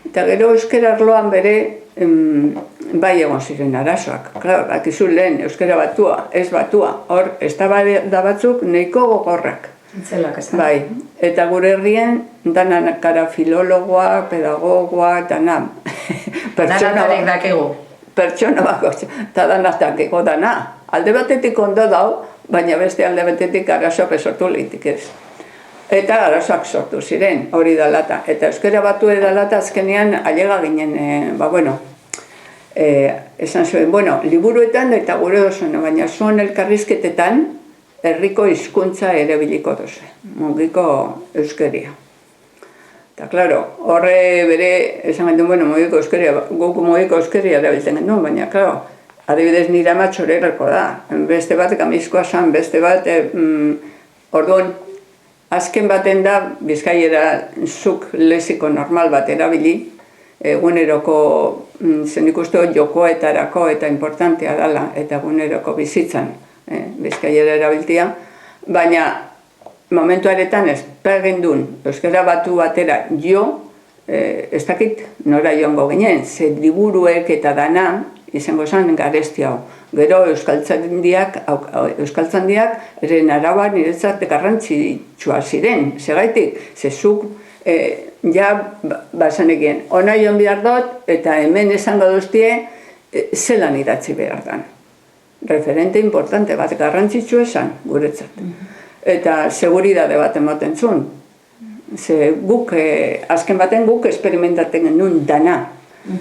Eta gero euskara arloan bere bai egon ziren arazoak. Claro, bakizu lehen euskara batua, ez batua. Hor, eztabaida batzuk nahiko gogorrak. Itzelak, ez da? Bai, eta gure herrien danan kara filologoa, pedagogoa, dana. Danatarek dakegu. Pertsona bako, eta danatakeko dana. Alde batetik ondo dau, baina beste alde batetik arazoak sortu leitik ez. Eta arazoak sortu ziren, hori da lata. Eta euskara batu da lata azkenean ailega ginen, esan zuen, liburuetan eta gure dozuen, baina zuen elkarrizketetan herriko hizkuntza erabiliko doze, mugiko euskeria. Eta, klaro, horre bere, esan gendu, mugiko euskeria, guk mugiko euskeria erabiltzen gendu, baina, klaro, adibidez nire ama txorerako da. Beste bat kamizkoa zan, beste bat, orduan, azken baten da, bizkaiera zuk leziko normal bat erabili, eguneroko, zen ikustu jokoetarako eta importantea dela, eta eguneroko bizitzan, bizkaiera erabiltia, baina momentuaretan ez pergendun euskara batu batera jo, ez dakit nora joango ginen, ze liburuek eta dana izango zen garesti hau. Gero euskaltzandiak eren araba niretzat garrantzitsua ziren, segaitik, zezuk ja basanekien, ona joan behar dut eta hemen esango duztie zelan idatzi behar dan. Referente importante bat garrantzitsu esan guretzat. Eta seguridade bat ematen zuen. Ze guk, azken baten guk esperimentaten genuen dana.